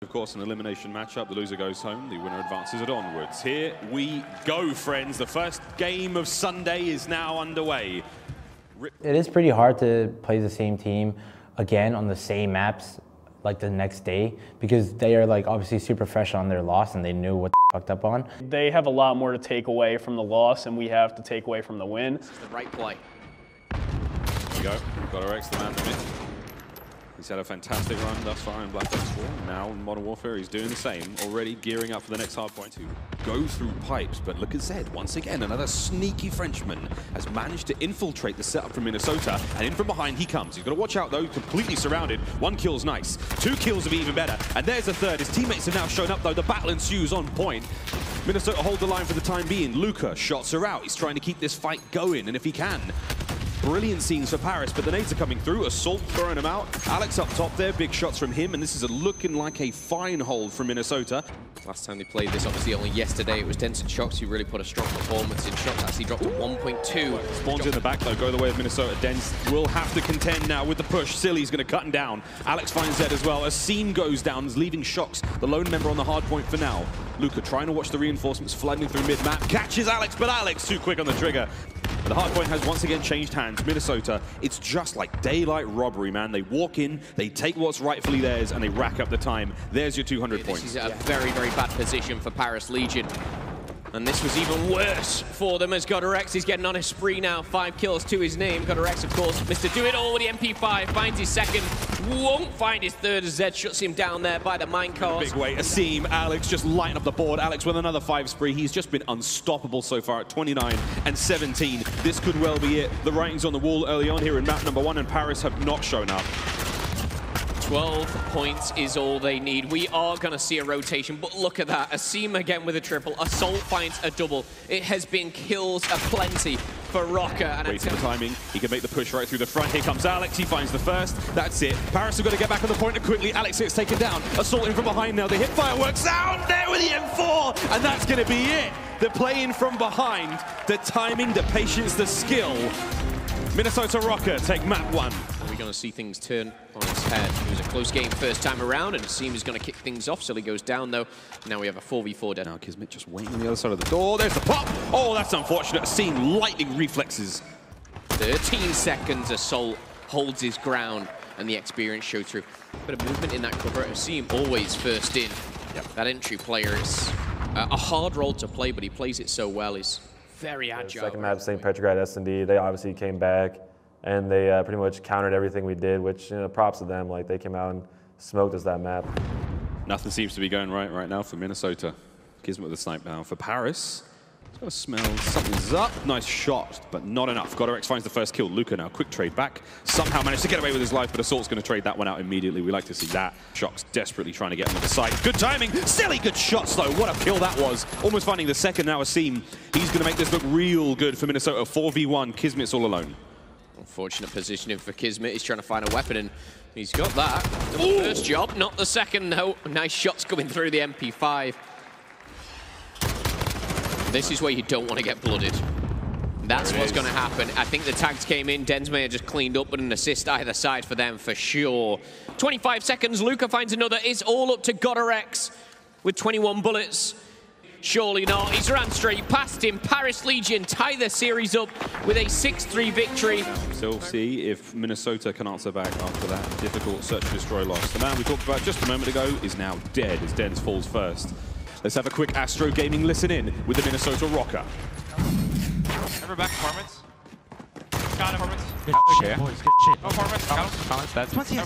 Of course, an elimination matchup. The loser goes home. The winner advances it onwards. Here we go, friends. The first game of Sunday is now underway. It is pretty hard to play the same team again on the same maps like the next day because they are like obviously super fresh on their loss and they knew what they fucked up on. They have a lot more to take away from the loss and we have to take away from the win. This is the right play. Here we go. We've got our the man from it. He's had a fantastic run thus far in Black Ops 4. Now in Modern Warfare, he's doing the same. Already gearing up for the next hard point to go through pipes. But look at Zed. Once again, another sneaky Frenchman has managed to infiltrate the setup from Minnesota. And in from behind he comes. He's got to watch out though, completely surrounded. 1 kill's nice. 2 kills would be even better. And there's a third. His teammates have now shown up though. The battle ensues on point. Minnesota hold the line for the time being. RØKKR shots her out. He's trying to keep this fight going. And if he can, brilliant scenes for Paris, but the nades are coming through. Assault throwing him out. Alex up top there, big shots from him, and this is looking like a fine hold from Minnesota. Last time they played this, obviously only yesterday, it was Dense and Shox who really put a strong performance in. Shox actually dropped to 1.2. Spawns in the back though, go the way of Minnesota. Dense will have to contend now with the push. Silly's going to cut him down. Alex finds Zed as well. A scene goes down, leaving Shox, the lone member on the hard point for now. RØKKR trying to watch the reinforcements flooding through mid-map. Catches Alex, but Alex too quick on the trigger. The hard point has once again changed hands. Minnesota, it's just like daylight robbery, man. They walk in, they take what's rightfully theirs, and they rack up the time. There's your 200 points. This is a very, very bad position for Paris Legion. And this was even worse for them as RØKKR is getting on a spree now. 5 kills to his name. RØKKR, of course, Mr. Do It All with the MP5, finds his second, won't find his third as Zed shuts him down there by the minecart. Big way, a seam. Alex just lighting up the board. Alex with another 5 spree. He's just been unstoppable so far at 29 and 17. This could well be it. The writing's on the wall early on here in map number 1, and Paris have not shown up. 12 points is all they need. We are going to see a rotation, but look at that. A seam again with a triple. Assault finds a double. It has been kills aplenty for RØKKR. And wait for the timing. He can make the push right through the front. Here comes Alex. He finds the first. That's it. Paris have got to get back on the point quickly. Alex gets taken down. Assault in from behind now. The hip fire works out there with the M4. And that's going to be it. The play in from behind. The timing, the patience, the skill. Minnesota RØKKR take map 1. We're going to see things turn on its head. It was a close game first time around, and Seam is going to kick things off. Sully goes down, though. Now we have a 4v4 dead. Now Kismet just waiting on the other side of the door. There's the pop. Oh, that's unfortunate. Seam lightning reflexes. 13 seconds. Assault holds his ground, and the experience showed through. Bit of movement in that cover. Seam always first in. Yep. That entry player is a hard role to play, but he plays it so well. He's very agile. Second map, St. Petrograd S&D, they obviously came back and they pretty much countered everything we did, which, you know, props to them. Like, they came out and smoked us that map. Nothing seems to be going right now for Minnesota. Kismet with the snipe down. For Paris, it's got to smell something's up. Nice shot, but not enough. RØKKR finds the first kill. RØKKR now, quick trade back. Somehow managed to get away with his life, but Assault's going to trade that one out immediately. We like to see that. Shox desperately trying to get him to the site. Good timing. Silly good shots, though. What a kill that was. Almost finding the second now, a seam. He's going to make this look real good for Minnesota. 4v1. Kismet's all alone. Unfortunate positioning for Kismet. He's trying to find a weapon, and he's got that. The first job, not the second, no. Nice shots coming through the MP5. This is where you don't want to get blooded. That's what's going to happen. I think the tags came in. Densmay just cleaned up, but an assist either side for them for sure. 25 seconds. RØKKR finds another. It's all up to RØKKR with 21 bullets. Surely not. He's ran straight past him. Paris Legion tie the series up with a 6-3 victory. So see if Minnesota can answer back after that difficult search and destroy loss. The man we talked about just a moment ago is now dead as Dens falls first. Let's have a quick Astro Gaming listen in with the Minnesota RØKKR. Ever back performance? Got him. Performance. Good shit. Boys, good shit. No performance. Got him. Comments, that's 20,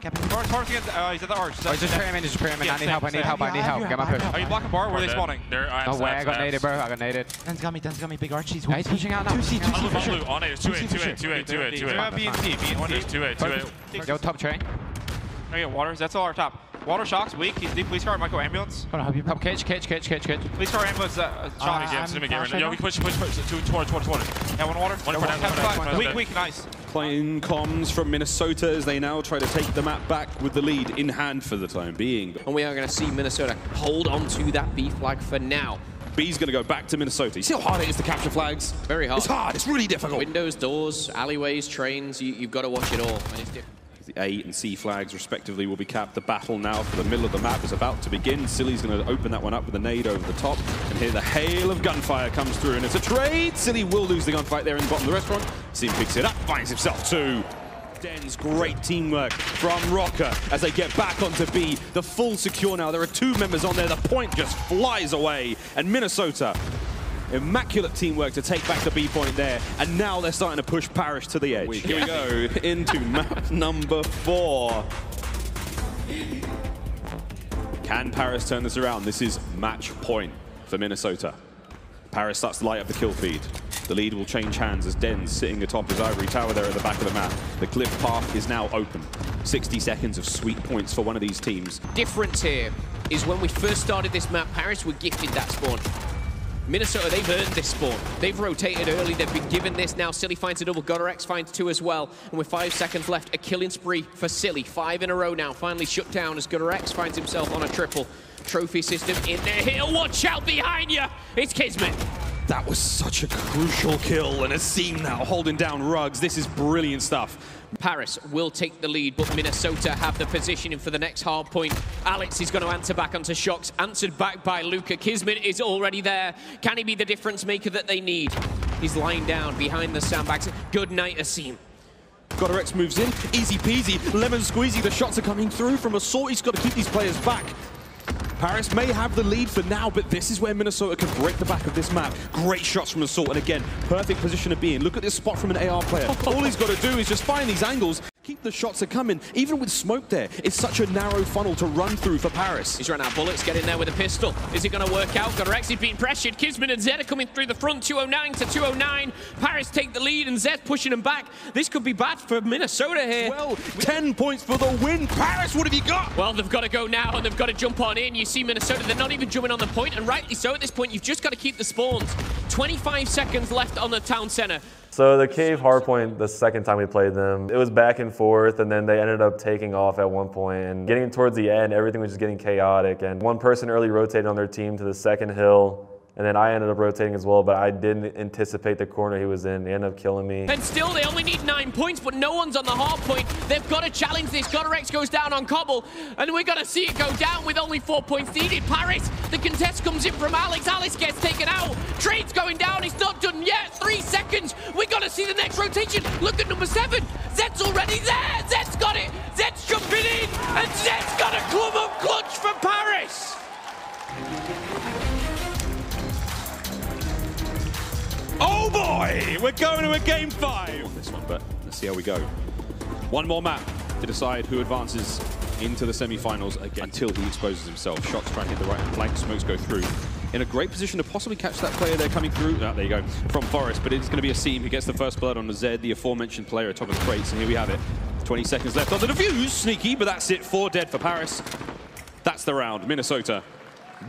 Captain. Performance against, he's at the arch. Oh, just pray him in, just pray him in. I need help, I need help, I need help. Get my push. Are you blocking bar? Where are they spawning? No way, I got naded, bro. I got naded. Den's got me, big arch. He's pushing out now. 2C. On it, 2A. B. Yo, top train. Oh yeah, waters. That's all our top. Water Shox, weak. He's deep. Police car, Michael ambulance. Hold on, help cage. Police car ambulance. Yo, we push. Toward. Yeah, one water. One weak, nice. Playing comms from Minnesota as they now try to take the map back with the lead in hand for the time being. And we are going to see Minnesota hold on to that B flag for now. B's going to go back to Minnesota. You see how hard it is to capture flags? Very hard. It's hard. It's really difficult. Windows, doors, alleyways, trains. You've got to watch it all. And it's different. The A and C flags, respectively, will be capped. The battle now for the middle of the map is about to begin. Silly's going to open that one up with a nade over the top. And here the hail of gunfire comes through, and it's a trade. Silly will lose the gunfight there in the bottom of the restaurant. Sim picks it up, finds himself two. Den's great teamwork from RØKKR as they get back onto B. The full secure now. There are two members on there. The point just flies away. And Minnesota, immaculate teamwork to take back the B point there. And now they're starting to push Parish to the edge. Here we go into map number 4. Can Paris turn this around? This is match point for Minnesota. Paris starts to light up the kill feed. The lead will change hands as Den's sitting atop his ivory tower there at the back of the map. The cliff path is now open. 60 seconds of sweet points for one of these teams. Difference here is when we first started this map, Paris were gifted that spawn. Minnesota, they've earned this spawn. They've rotated early, they've been given this. Now Silly finds a double, RØKKR finds 2 as well. And with 5 seconds left, a killing spree for Silly. 5 in a row now, finally shut down as RØKKR finds himself on a triple. Trophy system in there. He'll watch out behind you. It's Kismet. That was such a crucial kill, and a Seam now holding down Ruggs. This is brilliant stuff. Paris will take the lead, but Minnesota have the positioning for the next hard point. Alex is going to answer back onto Shox, answered back by Luka. Kismet is already there. Can he be the difference maker that they need? He's lying down behind the sandbags. Good night, Asim. RØKKR moves in, easy peasy, lemon squeezy. The shots are coming through from Assault. He's got to keep these players back. Paris may have the lead for now, but this is where Minnesota can break the back of this map. Great shots from Assault, and again, perfect position to be in. Look at this spot from an AR player. All he's got to do is just find these angles, keep the shots are coming. Even with smoke there, it's such a narrow funnel to run through for Paris. He's run out of bullets, get in there with a pistol. Is it going to work out? RØKKR, he's being pressured. Kismet and Zed are coming through the front, 209 to 209. Paris take the lead, and Zed pushing him back. This could be bad for Minnesota here. Well, 10 points for the win. Paris, what have you got? Well, they've got to go now, and they've got to jump on in. You see Minnesota, they're not even jumping on the point, and rightly so at this point. You've just got to keep the spawns. 25 seconds left on the town center. So the cave hardpoint, the second time we played them, it was back and forth, and then they ended up taking off at one point. And getting towards the end, everything was just getting chaotic. And one person early rotated on their team to the second hill, and then I ended up rotating as well, but I didn't anticipate the corner he was in. He ended up killing me. And still, they only need 9 points, but no one's on the hard point. They've got to challenge this. RØKKR goes down on Cobble, and we're going to see it go down with only 4 points needed. Paris, the contest comes in from Alex. Alex gets taken out. Trade's going down. It's not done yet. 3 seconds. We're going to see the next rotation. Look at number 7. Zed's already there. Zed's got it. Zed's jumping in, and Zed's got a club up clutch for Paris. Oh boy, we're going to a game 5 on this one, but let's see how we go. One more map to decide who advances into the semi-finals again until he exposes himself. Shots trying to hit the right flank, smokes go through. In a great position to possibly catch that player there coming through. Oh, there you go, from Forest, but it's going to be Asim who gets the first blood on the Zed, the aforementioned player atop of the crates, and here we have it. 20 seconds left on the defuse, sneaky, but that's it, 4 dead for Paris. That's the round, Minnesota.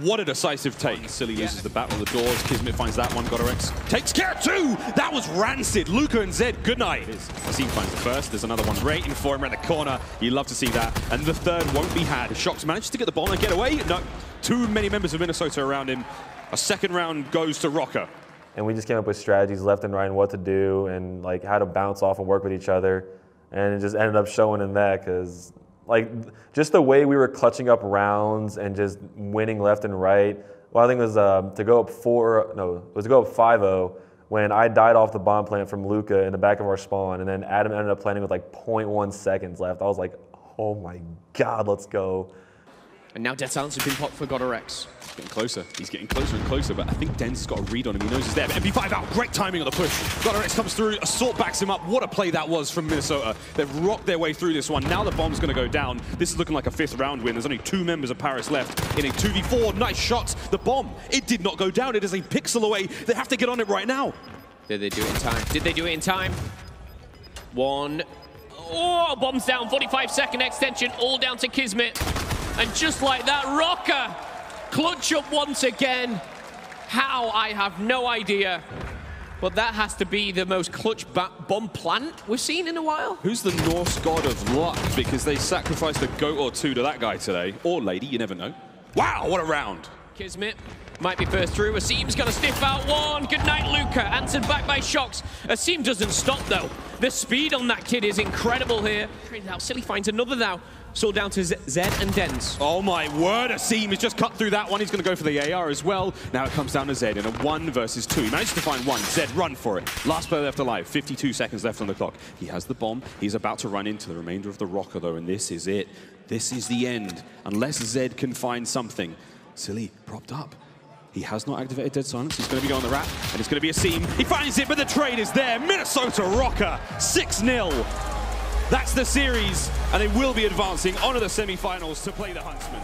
What a decisive take. Silly loses the battle of the doors. Kismet finds that one. RØKKR takes care of 2. That was rancid. Luka and Zed, good night. Asim finds the first. There's another one waiting for him around the corner. You love to see that. And the third won't be had. Shox manages to get the bomb and get away. No, too many members of Minnesota around him. A second round goes to RØKKR. And we just came up with strategies left and right and what to do and like how to bounce off and work with each other. And it just ended up showing in that because like just the way we were clutching up rounds and just winning left and right. Well, I think it was to go up 5-0 when I died off the bomb plant from Luka in the back of our spawn, and then Adam ended up planting with like 0.1 seconds left. I was like, oh my God, let's go. And now Dead Silence has been popped for RØKKR. He's getting closer. He's getting closer and closer, but I think Den's has got a read on him. He knows he's there. But MP5 out. Great timing on the push. RØKKR comes through. Assault backs him up. What a play that was from Minnesota. They've rocked their way through this one. Now the bomb's going to go down. This is looking like a 5th round win. There's only 2 members of Paris left in a 2v4. Nice shots. The bomb, it did not go down. It is a pixel away. They have to get on it right now. Did they do it in time? Did they do it in time? 1. Oh, bombs down. 45-second extension. All down to Kismet. And just like that, RØKKR clutch up once again. How? I have no idea. But that has to be the most clutch bomb plant we've seen in a while. Who's the Norse god of luck? Because they sacrificed a goat or 2 to that guy today. Or lady, you never know. Wow, what a round. Kismet might be first through. Asim's going to sniff out one. Good night, Luka. Answered back by Shox. Asim doesn't stop, though. The speed on that kid is incredible here. Now, Silly finds another now. It's all down to Zed and Dens. Oh my word, Asim has just cut through that one. He's going to go for the AR as well. Now it comes down to Zed in a 1 versus 2. He managed to find one. Zed, run for it. Last player left alive. 52 seconds left on the clock. He has the bomb. He's about to run into the remainder of the RØKKR, though, and this is it. This is the end. Unless Zed can find something. Silly propped up. He has not activated Dead Silence. He's going to be on the wrap, and it's going to be Asim. He finds it, but the trade is there. Minnesota RØKKR, 6-0. That's the series, and they will be advancing onto the semi-finals to play the Huntsman.